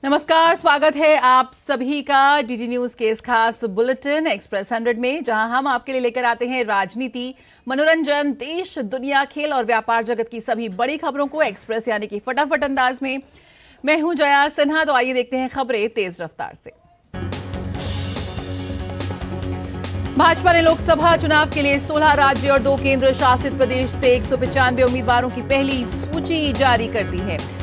नमस्कार, स्वागत है आप सभी का डीडी न्यूज के इस खास बुलेटिन एक्सप्रेस 100 में, जहां हम आपके लिए लेकर आते हैं राजनीति, मनोरंजन, देश, दुनिया, खेल और व्यापार जगत की सभी बड़ी खबरों को एक्सप्रेस यानी कि फटाफट अंदाज में। मैं हूं जया सिन्हा, तो आइए देखते हैं खबरें तेज रफ्तार से। भाजपा ने लोकसभा चुनाव के लिए 16 राज्य और 2 केंद्र शासित प्रदेश से 195 उम्मीदवारों की पहली सूची जारी कर दी है।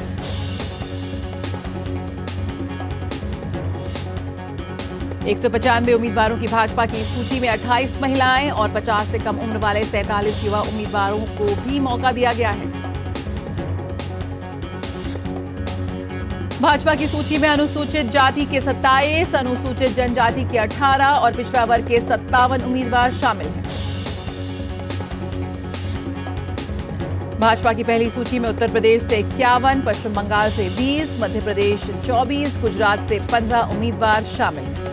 एक 195 उम्मीदवारों की भाजपा की सूची में 28 महिलाएं और 50 से कम उम्र वाले 47 युवा उम्मीदवारों को भी मौका दिया गया है। भाजपा की सूची में अनुसूचित जाति के 27, अनुसूचित जनजाति के 18 और पिछड़ा वर्ग के 57 उम्मीदवार शामिल हैं। भाजपा की पहली सूची में उत्तर प्रदेश से 51, पश्चिम बंगाल से 20, मध्य प्रदेश 24, गुजरात से 15 उम्मीदवार शामिल हैं।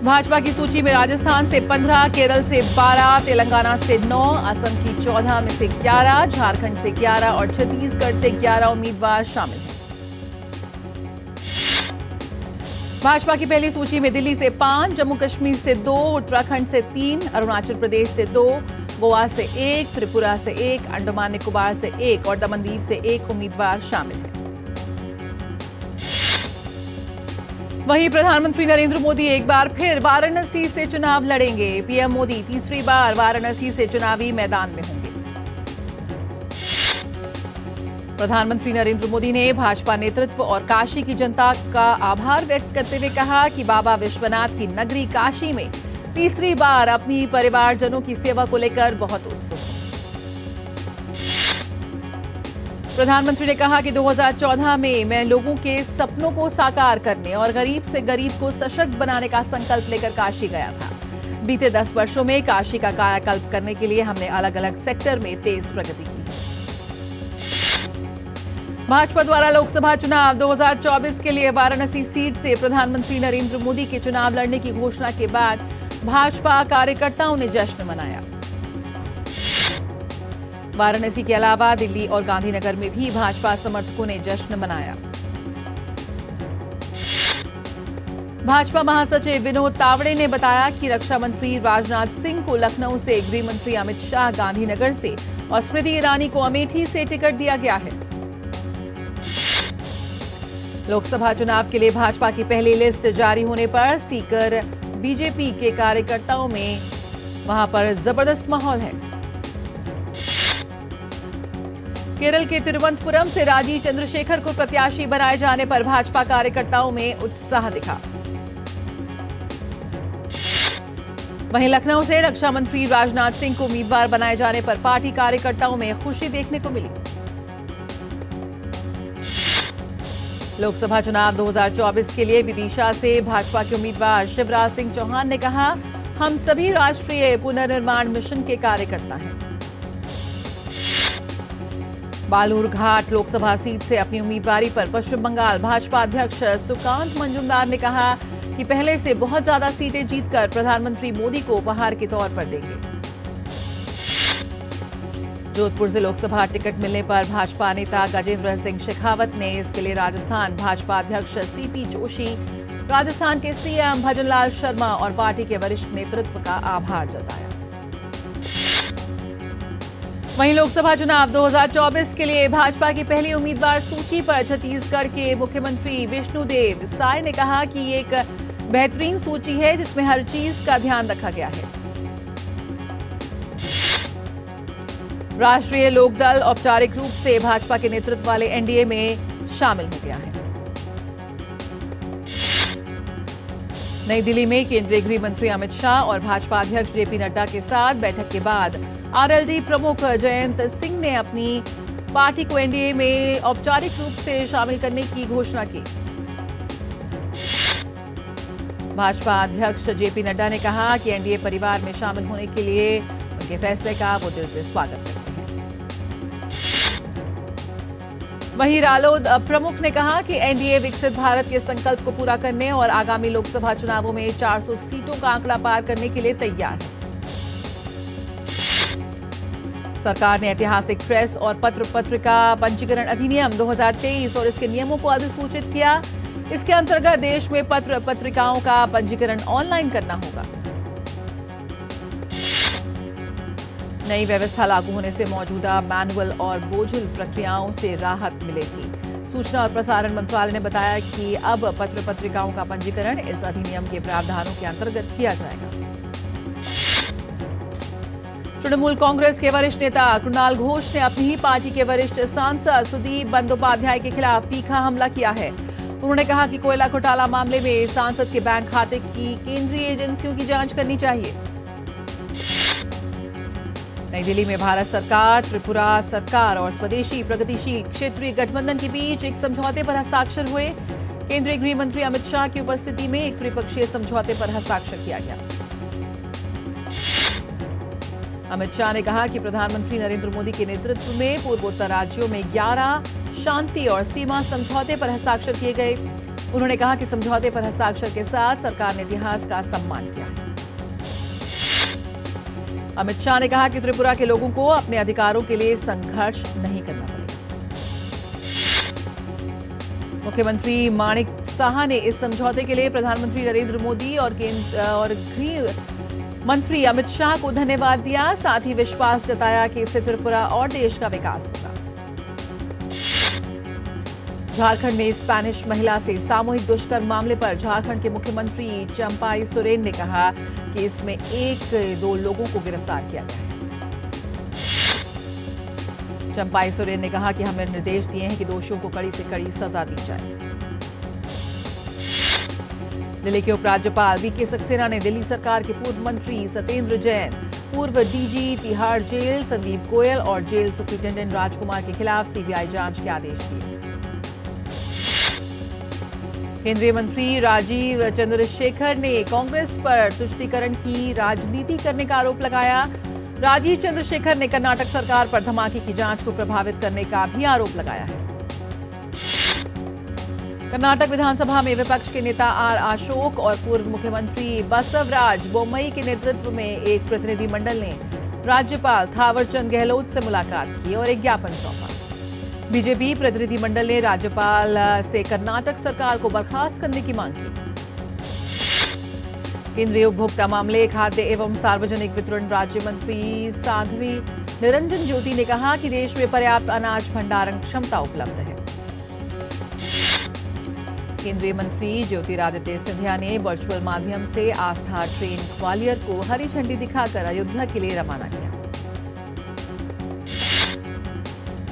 भाजपा की सूची में राजस्थान से 15, केरल से 12, तेलंगाना से 9, असम की 14 में से 11, झारखंड से 11 और छत्तीसगढ़ से 11 उम्मीदवार शामिल हैं। भाजपा की पहली सूची में दिल्ली से 5, जम्मू कश्मीर से 2, उत्तराखंड से 3, अरुणाचल प्रदेश से 2, गोवा से 1, त्रिपुरा से 1, अंडमान निकोबार से 1 और दमन-दीव से 1 उम्मीदवार शामिल हैं। वहीं प्रधानमंत्री नरेंद्र मोदी एक बार फिर वाराणसी से चुनाव लड़ेंगे। पीएम मोदी तीसरी बार वाराणसी से चुनावी मैदान में होंगे। प्रधानमंत्री नरेंद्र मोदी ने भाजपा नेतृत्व और काशी की जनता का आभार व्यक्त करते हुए कहा कि बाबा विश्वनाथ की नगरी काशी में तीसरी बार अपनी परिवारजनों की सेवा को लेकर बहुत उत्सुक हूं। प्रधानमंत्री ने कहा कि 2014 में मैं लोगों के सपनों को साकार करने और गरीब से गरीब को सशक्त बनाने का संकल्प लेकर काशी गया था। बीते 10 वर्षों में काशी का कायाकल्प करने के लिए हमने अलग अलग सेक्टर में तेज प्रगति की है। भाजपा द्वारा लोकसभा चुनाव 2024 के लिए वाराणसी सीट से प्रधानमंत्री नरेंद्र मोदी के चुनाव लड़ने की घोषणा के बाद भाजपा कार्यकर्ताओं ने जश्न मनाया। वाराणसी के अलावा दिल्ली और गांधीनगर में भी भाजपा समर्थकों ने जश्न मनाया। भाजपा महासचिव विनोद तावड़े ने बताया कि रक्षा मंत्री राजनाथ सिंह को लखनऊ से, गृह मंत्री अमित शाह गांधीनगर से और स्मृति ईरानी को अमेठी से टिकट दिया गया है। लोकसभा चुनाव के लिए भाजपा की पहली लिस्ट जारी होने पर सीकर बीजेपी के कार्यकर्ताओं में वहां पर जबरदस्त माहौल है। केरल के तिरुवनंतपुरम से राजीव चंद्रशेखर को प्रत्याशी बनाए जाने पर भाजपा कार्यकर्ताओं में उत्साह दिखा। वहीं लखनऊ से रक्षा मंत्री राजनाथ सिंह को उम्मीदवार बनाए जाने पर पार्टी कार्यकर्ताओं में खुशी देखने को मिली। लोकसभा चुनाव 2024 के लिए विदिशा से भाजपा के उम्मीदवार शिवराज सिंह चौहान ने कहा, हम सभी राष्ट्रीय पुनर्निर्माण मिशन के कार्यकर्ता हैं। बालूरघाट लोकसभा सीट से अपनी उम्मीदवारी पर पश्चिम बंगाल भाजपा अध्यक्ष सुकांत मंजुमदार ने कहा कि पहले से बहुत ज्यादा सीटें जीतकर प्रधानमंत्री मोदी को उपहार के तौर पर देंगे। जोधपुर से लोकसभा टिकट मिलने पर भाजपा नेता गजेंद्र सिंह शेखावत ने इसके लिए राजस्थान भाजपा अध्यक्ष सीपी जोशी, राजस्थान के सीएम भजनलाल शर्मा और पार्टी के वरिष्ठ नेतृत्व का आभार जताया। वहीं लोकसभा चुनाव 2024 के लिए भाजपा की पहली उम्मीदवार सूची पर छत्तीसगढ़ के मुख्यमंत्री विष्णुदेव साय ने कहा कि ये एक बेहतरीन सूची है जिसमें हर चीज का ध्यान रखा गया है। राष्ट्रीय लोकदल औपचारिक रूप से भाजपा के नेतृत्व वाले एनडीए में शामिल हो गया है। नई दिल्ली में केंद्रीय गृह मंत्री अमित शाह और भाजपा अध्यक्ष जेपी नड्डा के साथ बैठक के बाद आरएलडी प्रमुख जयंत सिंह ने अपनी पार्टी को एनडीए में औपचारिक रूप से शामिल करने की घोषणा की। भाजपा अध्यक्ष जेपी नड्डा ने कहा कि एनडीए परिवार में शामिल होने के लिए उनके फैसले का वो दिल से स्वागत करते हैं। वहीं रालोद प्रमुख ने कहा कि एनडीए विकसित भारत के संकल्प को पूरा करने और आगामी लोकसभा चुनावों में 400 सीटों का आंकड़ा पार करने के लिए तैयार है। सरकार ने ऐतिहासिक प्रेस और पत्र पत्रिका पंजीकरण अधिनियम 2023 और इसके नियमों को अधिसूचित किया। इसके अंतर्गत देश में पत्र पत्रिकाओं का पंजीकरण ऑनलाइन करना होगा। नई व्यवस्था लागू होने से मौजूदा मैनुअल और बोझिल प्रक्रियाओं से राहत मिलेगी। सूचना और प्रसारण मंत्रालय ने बताया कि अब पत्र पत्रिकाओं का पंजीकरण इस अधिनियम के प्रावधानों के अंतर्गत किया जाएगा। तृणमूल कांग्रेस के वरिष्ठ नेता कृणाल घोष ने अपनी ही पार्टी के वरिष्ठ सांसद सुदीप बंदोपाध्याय के खिलाफ तीखा हमला किया है। उन्होंने कहा कि कोयला घोटाला मामले में सांसद के बैंक खाते की केंद्रीय एजेंसियों की जांच करनी चाहिए। नई दिल्ली में भारत सरकार, त्रिपुरा सरकार और स्वदेशी प्रगतिशील क्षेत्रीय गठबंधन के बीच एक समझौते पर हस्ताक्षर हुए। केंद्रीय गृह मंत्री अमित शाह की उपस्थिति में एक त्रिपक्षीय समझौते पर हस्ताक्षर किया गया। अमित शाह ने कहा कि प्रधानमंत्री नरेंद्र मोदी के नेतृत्व में पूर्वोत्तर राज्यों में 11 शांति और सीमा समझौते पर हस्ताक्षर किए गए। उन्होंने कहा कि समझौते पर हस्ताक्षर के साथ सरकार ने इतिहास का सम्मान किया है। अमित शाह ने कहा कि त्रिपुरा के लोगों को अपने अधिकारों के लिए संघर्ष नहीं करना पड़ेगा। मुख्यमंत्री माणिक साहा ने इस समझौते के लिए प्रधानमंत्री नरेंद्र मोदी और गृह मंत्री अमित शाह को धन्यवाद दिया। साथ ही विश्वास जताया कि इससे त्रिपुरा और देश का विकास होगा। झारखंड में स्पेनिश महिला से सामूहिक दुष्कर्म मामले पर झारखंड के मुख्यमंत्री चंपाई सोरेन ने कहा कि इसमें 1-2 लोगों को गिरफ्तार किया गया है। चंपाई सोरेन ने कहा कि हमें निर्देश दिए हैं कि दोषियों को कड़ी से कड़ी सजा दी जाए। दिल्ली के उपराज्यपाल वीके सक्सेना ने दिल्ली सरकार के पूर्व मंत्री सत्येंद्र जैन, पूर्व डीजी तिहाड़ जेल संदीप गोयल और जेल सुप्रिंटेंडेंट राजकुमार के खिलाफ सीबीआई जांच के आदेश दिए। केंद्रीय मंत्री राजीव चंद्रशेखर ने कांग्रेस पर तुष्टीकरण की राजनीति करने का आरोप लगाया। राजीव चंद्रशेखर ने कर्नाटक सरकार पर धमाके की जांच को प्रभावित करने का भी आरोप लगाया है। कर्नाटक विधानसभा में विपक्ष के नेता आर अशोक और पूर्व मुख्यमंत्री बसवराज बोम्मई के नेतृत्व में एक प्रतिनिधिमंडल ने राज्यपाल थावरचंद गहलोत से मुलाकात की और एक ज्ञापन सौंपा। बीजेपी प्रतिनिधिमंडल ने राज्यपाल से कर्नाटक सरकार को बर्खास्त करने की मांग की। केंद्रीय उपभोक्ता मामले, खाद्य एवं सार्वजनिक वितरण राज्य मंत्री साध्वी निरंजन ज्योति ने कहा कि देश में पर्याप्त अनाज भंडारण क्षमता उपलब्ध है। केंद्रीय मंत्री ज्योतिरादित्य सिंधिया ने वर्चुअल माध्यम से आस्था ट्रेन ग्वालियर को हरी झंडी दिखाकर अयोध्या के लिए रवाना किया।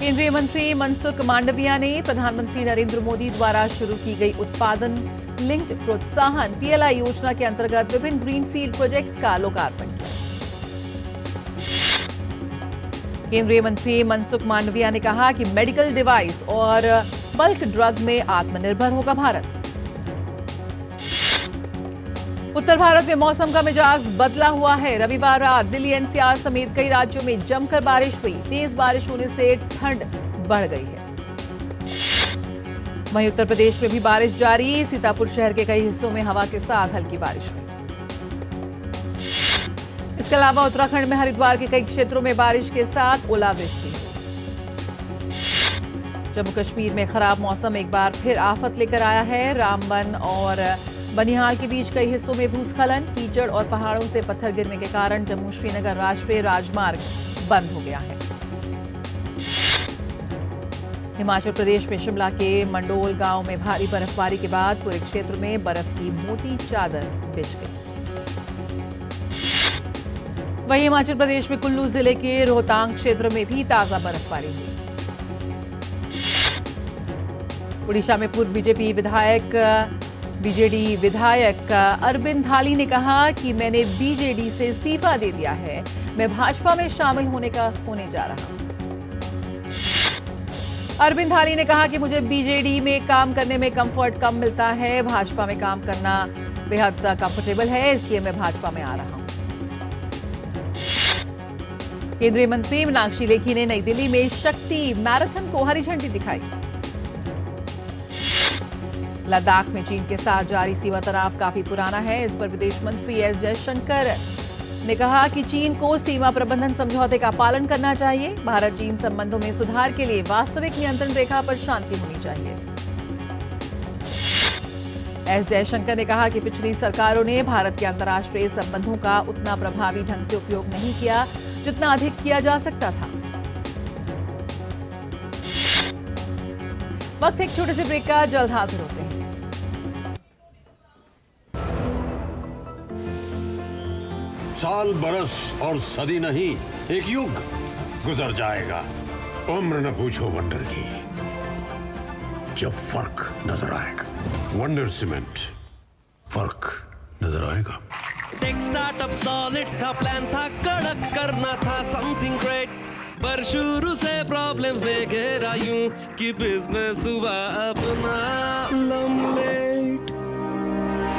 केंद्रीय मंत्री मनसुख मांडविया ने प्रधानमंत्री नरेंद्र मोदी द्वारा शुरू की गई उत्पादन लिंक्ड प्रोत्साहन पीएलआई योजना के अंतर्गत विभिन्न ग्रीनफील्ड प्रोजेक्ट्स का लोकार्पण किया। केंद्रीय मंत्री मनसुख मांडविया ने कहा कि मेडिकल डिवाइस और बल्क ड्रग में आत्मनिर्भर होगा भारत। उत्तर भारत में मौसम का मिजाज बदला हुआ है। रविवार रात दिल्ली एनसीआर समेत कई राज्यों में जमकर बारिश हुई। तेज बारिश होने से ठंड बढ़ गई है। वहीं उत्तर प्रदेश में भी बारिश जारी। सीतापुर शहर के कई हिस्सों में हवा के साथ हल्की बारिश हुई। इसके अलावा उत्तराखंड में हरिद्वार के कई क्षेत्रों में बारिश के साथ ओलावृष्टि हुई। जम्मू कश्मीर में खराब मौसम एक बार फिर आफत लेकर आया है। रामबन और बनिहाल के बीच कई हिस्सों में भूस्खलन, कीचड़ और पहाड़ों से पत्थर गिरने के कारण जम्मू श्रीनगर राष्ट्रीय राजमार्ग बंद हो गया है। हिमाचल प्रदेश में शिमला के मंडोल गांव में भारी बर्फबारी के बाद पूरे क्षेत्र में बर्फ की मोटी चादर बिछ गई। वहीं हिमाचल प्रदेश में कुल्लू जिले के रोहतांग क्षेत्र में भी ताजा बर्फबारी हुई। ओडिशा में पूर्व बीजेडी विधायक अरविंद धाली ने कहा कि मैंने बीजेडी से इस्तीफा दे दिया है। मैं भाजपा में शामिल होने जा रहा हूं। अरविंद धाली ने कहा कि मुझे बीजेडी में काम करने में कंफर्ट कम मिलता है। भाजपा में काम करना बेहद कंफर्टेबल है, इसलिए मैं भाजपा में आ रहा हूं। केंद्रीय मंत्री मीनाक्षी लेखी ने नई दिल्ली में शक्ति मैराथन को हरी झंडी दिखाई। लद्दाख में चीन के साथ जारी सीमा तनाव काफी पुराना है। इस पर विदेश मंत्री एस जयशंकर ने कहा कि चीन को सीमा प्रबंधन समझौते का पालन करना चाहिए। भारत चीन संबंधों में सुधार के लिए वास्तविक नियंत्रण रेखा पर शांति होनी चाहिए। एस जयशंकर ने कहा कि पिछली सरकारों ने भारत के अंतर्राष्ट्रीय संबंधों का उतना प्रभावी ढंग से उपयोग नहीं किया जितना अधिक किया जा सकता था। वक्त एक छोटे से ब्रेक का, जल्द हाजिर होते हैं। साल बरस और सदी नहीं, एक युग गुजर जाएगा। उम्र न पूछो वंडर की, जब फर्क नजर आएगा। वंडर सीमेंट, फर्क नजर आएगा। टेक स्टार्टअप सॉलिड था, प्लान था कड़क, करना था समथिंग ग्रेट, पर शुरू से प्रॉब्लम्स ने घेरा यूं कि बिजनेस हुआ अपना लम्बेट।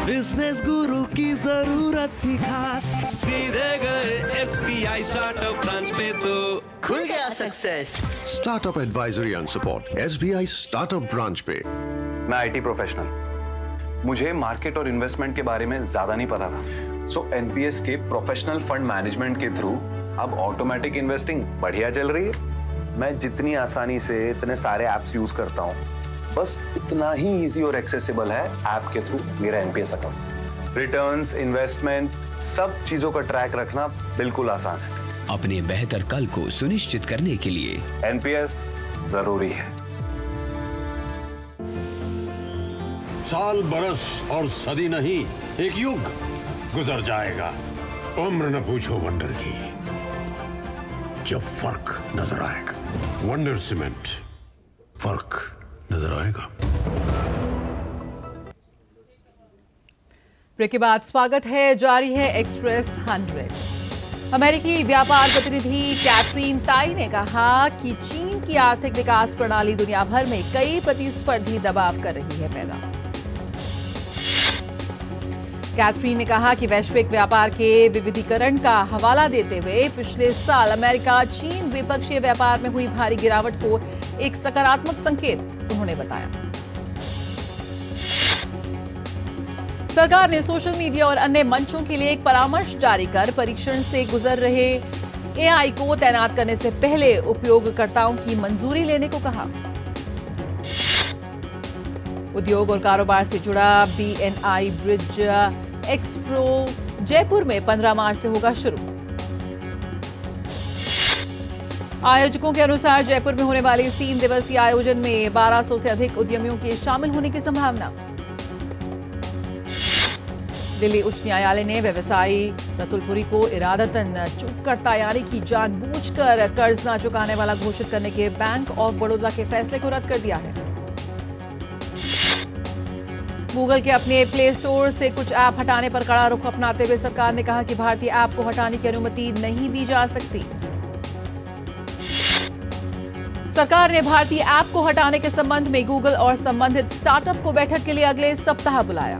बिजनेस गुरु की जरूरत थी खास, सीधे गए SBI स्टार्टअप ब्रांच पे तो खुल गया success. Startup advisory and support SBI startup branch पे। मैं IT प्रोफेशनल, मुझे मार्केट और इन्वेस्टमेंट के बारे में ज्यादा नहीं पता था। सो NPS के प्रोफेशनल फंड मैनेजमेंट के थ्रू अब ऑटोमेटिक इन्वेस्टिंग बढ़िया चल रही है। मैं जितनी आसानी से इतने सारे एप्स यूज करता हूँ, बस उतना ही इजी और एक्सेसिबल है ऐप के थ्रू मेरा NPS अकाउंट। रिटर्न्स, इन्वेस्टमेंट, सब चीजों का ट्रैक रखना बिल्कुल आसान है। अपने बेहतर कल को सुनिश्चित करने के लिए NPS जरूरी है। साल बरस और सदी नहीं, एक युग गुजर जाएगा। उम्र न पूछो वंडर की, जब फर्क नजर आएगा। वंडर सीमेंट, फर्क नजर आएगा। ब्रेक के बाद स्वागत है, जारी है एक्सप्रेस 100। अमेरिकी व्यापार प्रतिनिधि कैथरीन ताई ने कहा कि चीन की आर्थिक विकास प्रणाली दुनिया भर में कई प्रतिस्पर्धी दबाव कर रही है पैदा। कैथरीन ने कहा कि वैश्विक व्यापार के विविधीकरण का हवाला देते हुए पिछले साल अमेरिका चीन द्विपक्षीय व्यापार में हुई भारी गिरावट को एक सकारात्मक संकेत उन्होंने बताया। सरकार ने सोशल मीडिया और अन्य मंचों के लिए एक परामर्श जारी कर परीक्षण से गुजर रहे AI को तैनात करने से पहले उपयोगकर्ताओं की मंजूरी लेने को कहा। उद्योग और कारोबार से जुड़ा BNI ब्रिज एक्सप्रो जयपुर में 15 मार्च से होगा शुरू। आयोजकों के अनुसार जयपुर में होने वाले इस 3 दिवसीय आयोजन में 1200 से अधिक उद्यमियों के शामिल होने की संभावना। दिल्ली उच्च न्यायालय ने व्यवसायी रतुल पुरी को इरादतन चूक करता यानी कि जानबूझकर कर्ज न चुकाने वाला घोषित करने के बैंक ऑफ बड़ौदा के फैसले को रद्द कर दिया है। गूगल के अपने प्ले स्टोर से कुछ ऐप हटाने पर कड़ा रुख अपनाते हुए सरकार ने कहा कि भारतीय ऐप को हटाने की अनुमति नहीं दी जा सकती। सरकार ने भारतीय ऐप को हटाने के संबंध में गूगल और संबंधित स्टार्टअप को बैठक के लिए अगले सप्ताह बुलाया।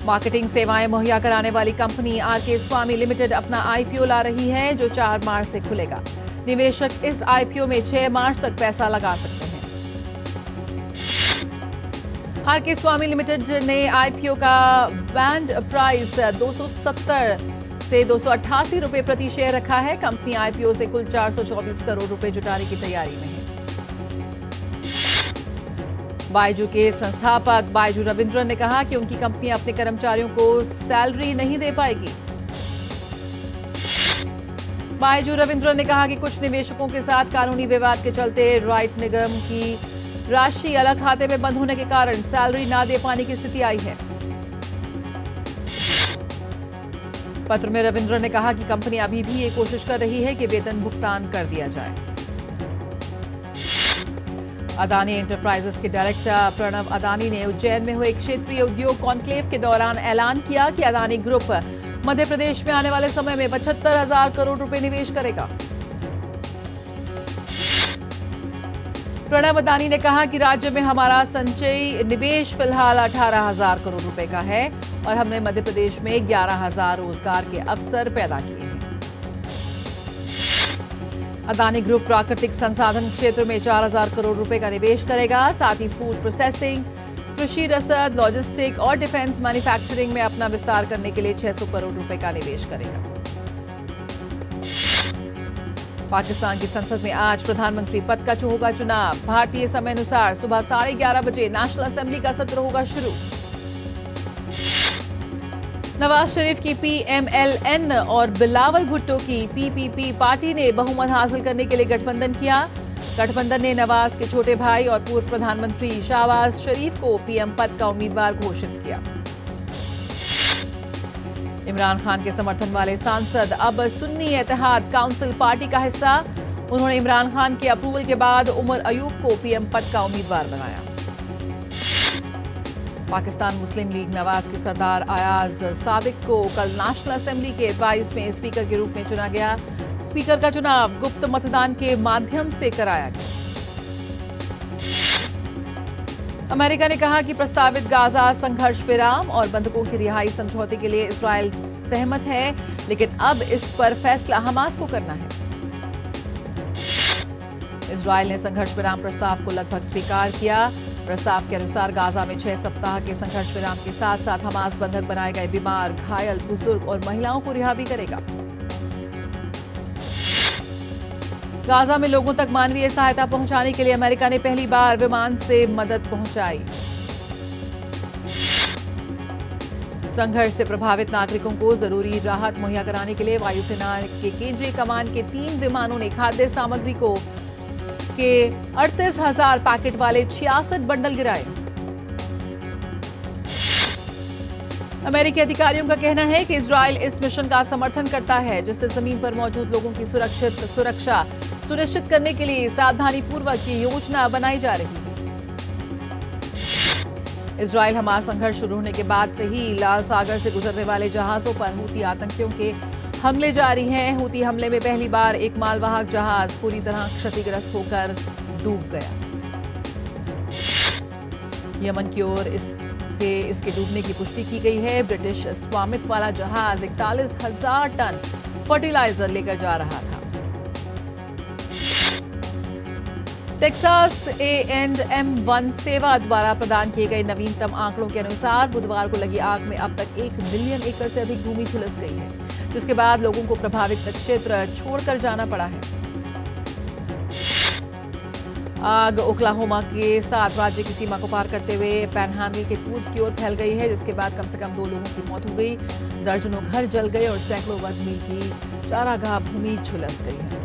मार्केटिंग सेवाएं मुहैया कराने वाली कंपनी आरके स्वामी लिमिटेड अपना IPO ला रही है, जो 4 मार्च से खुलेगा। निवेशक इस IPO में 6 मार्च तक पैसा लगा सकते हैं। आरके स्वामी लिमिटेड ने IPO का बैंड प्राइस 270 से 288 रुपए प्रति शेयर रखा है। कंपनी IPO से कुल 424 करोड़ रुपए जुटाने की तैयारी में है। बायजू के संस्थापक बायजू रविंद्रन ने कहा कि उनकी कंपनी अपने कर्मचारियों को सैलरी नहीं दे पाएगी। बायजू रविंद्रन ने कहा कि कुछ निवेशकों के साथ कानूनी विवाद के चलते राइट निगम की राशि अलग खाते में बंद होने के कारण सैलरी ना दे पाने की स्थिति आई है। पत्र में रविंद्रन ने कहा कि कंपनी अभी भी ये कोशिश कर रही है कि वेतन भुगतान कर दिया जाए। अदानी एंटरप्राइजेस के डायरेक्टर प्रणव अदानी ने उज्जैन में हुए एक क्षेत्रीय उद्योग कॉन्क्लेव के दौरान ऐलान किया कि अदानी ग्रुप मध्य प्रदेश में आने वाले समय में 75,000 करोड़ रुपए निवेश करेगा। प्रणव अदानी ने कहा कि राज्य में हमारा संचयी निवेश फिलहाल 18,000 करोड़ रुपए का है और हमने मध्य प्रदेश में 11,000 रोजगार के अवसर पैदा किए हैं। अदानी ग्रुप प्राकृतिक संसाधन क्षेत्र में 4,000 करोड़ रुपए का निवेश करेगा। साथ ही फूड प्रोसेसिंग, कृषि, रसद, लॉजिस्टिक और डिफेंस मैन्युफैक्चरिंग में अपना विस्तार करने के लिए 600 करोड़ रुपए का निवेश करेगा। पाकिस्तान की संसद में आज प्रधानमंत्री पद का होगा चुनाव। भारतीय समय अनुसार सुबह 11:30 बजे नेशनल असेंबली का सत्र होगा शुरू। नवाज शरीफ की PMLN और बिलावल भुट्टो की PPP पार्टी ने बहुमत हासिल करने के लिए गठबंधन किया। गठबंधन ने नवाज के छोटे भाई और पूर्व प्रधानमंत्री शहबाज शरीफ को PM पद का उम्मीदवार घोषित किया। इमरान खान के समर्थन वाले सांसद अब सुन्नी इत्तेहाद काउंसिल पार्टी का हिस्सा। उन्होंने इमरान खान के अप्रूवल के बाद उमर अयूब को PM पद का उम्मीदवार बनाया। पाकिस्तान मुस्लिम लीग नवाज के सरदार अयाज सादिक को कल नेशनल असेंबली के 22वें स्पीकर के रूप में चुना गया। स्पीकर का चुनाव गुप्त मतदान के माध्यम से कराया गया। अमेरिका ने कहा कि प्रस्तावित गाजा संघर्ष विराम और बंधकों की रिहाई समझौते के लिए इजराइल सहमत है, लेकिन अब इस पर फैसला हमास को करना है। इजराइल ने संघर्ष विराम प्रस्ताव को लगभग स्वीकार किया। प्रस्ताव के अनुसार गाजा में 6 सप्ताह के संघर्ष विराम के साथ साथ हमास बंधक बनाए गए बीमार, घायल, बुजुर्ग और महिलाओं को रिहा भी करेगा। गाजा में लोगों तक मानवीय सहायता पहुंचाने के लिए अमेरिका ने पहली बार विमान से मदद पहुंचाई। संघर्ष से प्रभावित नागरिकों को जरूरी राहत मुहैया कराने के लिए वायुसेना के केंद्रीय कमान के 3 विमानों ने खाद्य सामग्री के 38,000 पैकेट वाले 66 बंडल गिराए। अमेरिकी अधिकारियों का कहना है कि इजराइल इस मिशन का समर्थन करता है, जिससे जमीन पर मौजूद लोगों की सुरक्षा सुनिश्चित करने के लिए सावधानीपूर्वक की योजना बनाई जा रही है। इजराइल हमास संघर्ष शुरू होने के बाद से ही लाल सागर से गुजरने वाले जहाजों पर हूती आतंकियों के हमले जारी हैं। हूती हमले में पहली बार एक मालवाहक जहाज पूरी तरह क्षतिग्रस्त होकर डूब गया। यमन की ओर इसके डूबने की पुष्टि की गई है। ब्रिटिश स्वामित्व वाला जहाज 41,000 टन फर्टिलाइजर लेकर जा रहा था। टेक्सास A&M1 सेवा द्वारा प्रदान किए गए नवीनतम आंकड़ों के अनुसार बुधवार को लगी आग में अब तक 1 मिलियन एकड़ से अधिक भूमि झुलस गई है, जिसके बाद लोगों को प्रभावित क्षेत्र छोड़कर जाना पड़ा है। आग ओक्लाहोमा के साथ राज्य की सीमा को पार करते हुए पैनहैंडल के पूर्व की ओर फैल गई है, जिसके बाद कम से कम 2 लोगों की मौत हो गई। दर्जनों घर जल गए और सैकड़ों वर्ग मील की चारागाह भूमि झुलस गई है।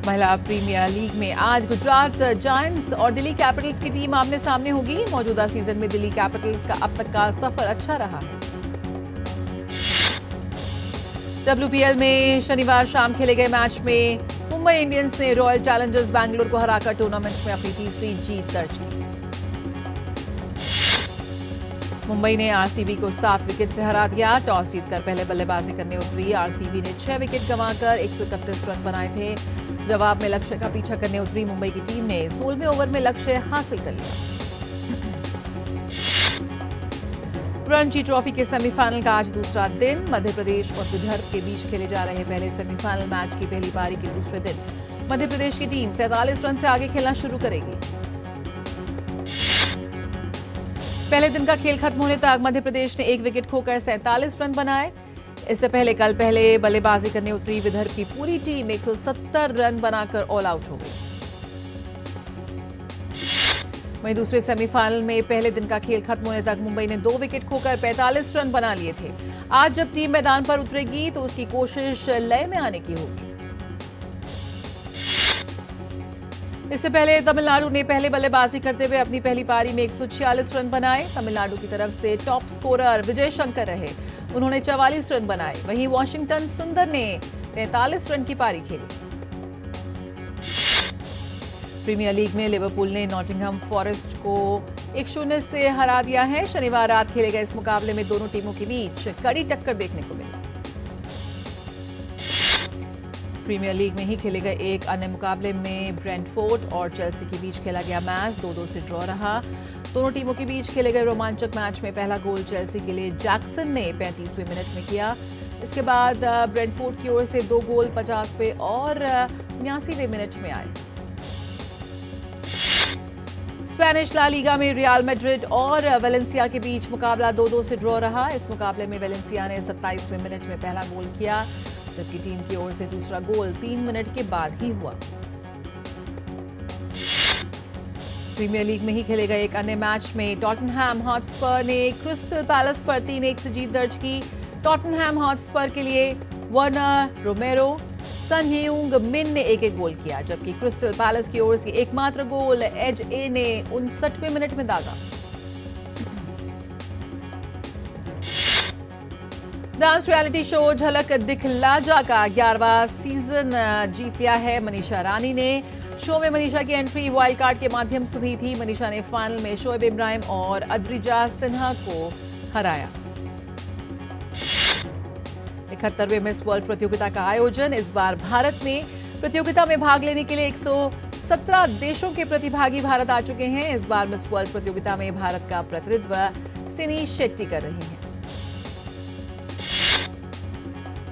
महिला प्रीमियर लीग में आज गुजरात जायंट्स और दिल्ली कैपिटल्स की टीम आमने सामने होगी। मौजूदा सीजन में दिल्ली कैपिटल्स का अब तक का सफर अच्छा रहा है। WPL में शनिवार शाम खेले गए मैच में मुंबई इंडियंस ने रॉयल चैलेंजर्स बैंगलोर को हराकर टूर्नामेंट में अपनी तीसरी जीत दर्ज की। मुंबई ने RCB को 7 विकेट से हरा दिया। टॉस जीतकर पहले बल्लेबाजी करने उतरी RCB ने 6 विकेट गंवाकर 131 रन बनाए थे। जवाब में लक्ष्य का पीछा करने उतरी मुंबई की टीम ने 16वें ओवर में लक्ष्य हासिल कर लिया। रणजी ट्रॉफी के सेमीफाइनल का आज दूसरा दिन मध्य प्रदेश और विदर्भ के बीच खेले जा रहे पहले सेमीफाइनल मैच की पहली पारी के दूसरे दिन मध्य प्रदेश की टीम 47 रन से आगे खेलना शुरू करेगी। पहले दिन का खेल खत्म होने तक मध्य प्रदेश ने 1 विकेट खोकर 47 रन बनाए। इससे पहले कल पहले बल्लेबाजी करने उतरी विदर्भ की पूरी टीम 170 रन बनाकर ऑल आउट हो गई। वहीं दूसरे सेमीफाइनल में पहले दिन का खेल खत्म होने तक मुंबई ने 2 विकेट खोकर 45 रन बना लिए थे। आज जब टीम मैदान पर उतरेगी तो उसकी कोशिश लय में आने की होगी। इससे पहले तमिलनाडु ने पहले बल्लेबाजी करते हुए अपनी पहली पारी में 146 रन बनाए। तमिलनाडु की तरफ से टॉप स्कोरर विजय शंकर रहे, उन्होंने 44 रन बनाए। वहीं वॉशिंगटन सुंदर ने 43 रन की पारी खेली। प्रीमियर लीग में लिवरपूल ने नॉटिंघम फॉरेस्ट को 1-0 से हरा दिया है। शनिवार रात खेले गए इस मुकाबले में दोनों टीमों के बीच कड़ी टक्कर देखने को मिली। प्रीमियर लीग में ही खेले गए एक अन्य मुकाबले में ब्रेंटफोर्ड और चेल्सी के बीच खेला गया मैच 2-2 से ड्रॉ रहा। दोनों टीमों के बीच खेले गए रोमांचक मैच में पहला गोल चेल्सी के लिए जैक्सन ने 35वें मिनट में किया। इसके बाद ब्रेंटफोर्ड की ओर से 2 गोल 50वें और 89वें मिनट में आए। स्पेनिश ला लीगा में रियल मैड्रिड और वेलेंसिया के बीच मुकाबला 2-2 से ड्रॉ रहा। इस मुकाबले में वेलेंसिया ने 27वें मिनट में पहला गोल किया, जबकि टीम की ओर से दूसरा गोल 3 मिनट के बाद ही हुआ। प्रीमियर लीग में ही खेले गए एक अन्य मैच में टॉटनहैम हॉटस्पर ने क्रिस्टल पैलेस पर 3-1 से जीत दर्ज की। टॉटनहैम हॉटस्पर के लिए वर्नर रोमेरो, सन ह्यूंग मिन ने 1-1 गोल किया, जबकि क्रिस्टल पैलेस की ओर से एकमात्र गोल एज ए ने 59वें मिनट में दागा। डांस रियलिटी शो झलक दिखला जा का 11वां सीजन जीत लिया है मनीषा रानी ने। शो में मनीषा की एंट्री वाइल्ड कार्ड के माध्यम से हुई थी। मनीषा ने फाइनल में शोएब इब्राहिम और अद्रिजा सिन्हा को हराया। 71वें मिस वर्ल्ड प्रतियोगिता का आयोजन। इस बार भारत में प्रतियोगिता में भाग लेने के लिए 117 देशों के प्रतिभागी भारत आ चुके हैं। इस बार मिस वर्ल्ड प्रतियोगिता में भारत का प्रतिनिधित्व सिनी शेट्टी कर रही हैं।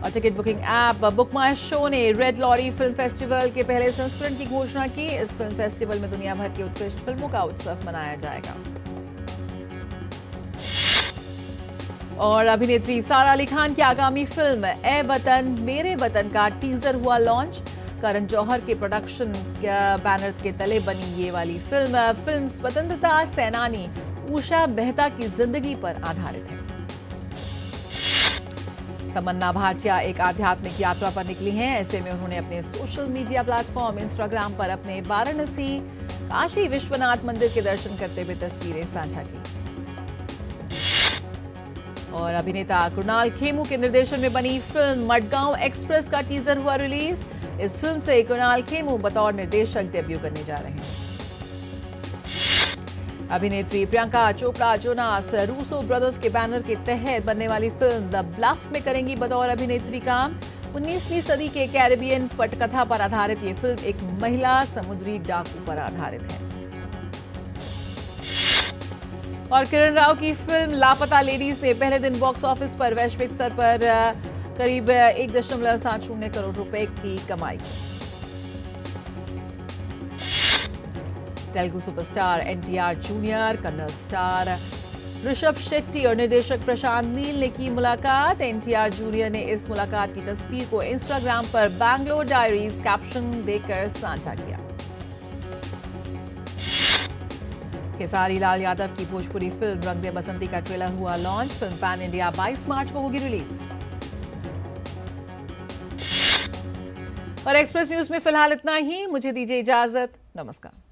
और टिकट बुकिंग ऐप बुक माई शो ने रेड लॉरी फिल्म फेस्टिवल के पहले संस्करण की घोषणा की। इस फिल्म फेस्टिवल में दुनिया भर की उत्कृष्ट फिल्मों का उत्सव मनाया जाएगा। और अभिनेत्री सारा अली खान की आगामी फिल्म ए वतन मेरे वतन का टीजर हुआ लॉन्च। करण जौहर के प्रोडक्शन बैनर के तले बनी ये वाली फिल्म स्वतंत्रता सेनानी उषा मेहता की जिंदगी पर आधारित है। तमन्ना भाटिया एक आध्यात्मिक यात्रा पर निकली हैं। ऐसे में उन्होंने अपने सोशल मीडिया प्लेटफॉर्म इंस्टाग्राम पर अपने वाराणसी काशी विश्वनाथ मंदिर के दर्शन करते हुए तस्वीरें साझा की। और अभिनेता कुणाल खेमू के निर्देशन में बनी फिल्म मडगांव एक्सप्रेस का टीजर हुआ रिलीज। इस फिल्म से कुणाल खेमू बतौर निर्देशक डेब्यू करने जा रहे हैं। अभिनेत्री Priyanka Chopra Jonas Russo brothers के बैनर के तहत बनने वाली फिल्म द ब्लफ में करेंगी बतौर अभिनेत्री काम। 19वीं सदी के कैरिबियन पटकथा पर आधारित ये फिल्म एक महिला समुद्री डाकू पर आधारित है। और किरण राव की फिल्म लापता लेडीज ने पहले दिन बॉक्स ऑफिस पर वैश्विक स्तर पर करीब 1.70 करोड़ रुपए की कमाई। Telugu superstar NTR junior, Kannada star Rishabh Shetty और निर्देशक प्रशांत नील ने की मुलाकात। एनटीआर जूनियर ने इस मुलाकात की तस्वीर को इंस्टाग्राम पर बैंगलोर डायरीज कैप्शन देकर साझा किया। खेसारी लाल यादव की भोजपुरी फिल्म रंग दे बसंती का ट्रेलर हुआ लॉन्च। फिल्म पैन इंडिया 22 मार्च को होगी रिलीज। और एक्सप्रेस न्यूज में फिलहाल इतना ही। मुझे दीजिए इजाजत। नमस्कार।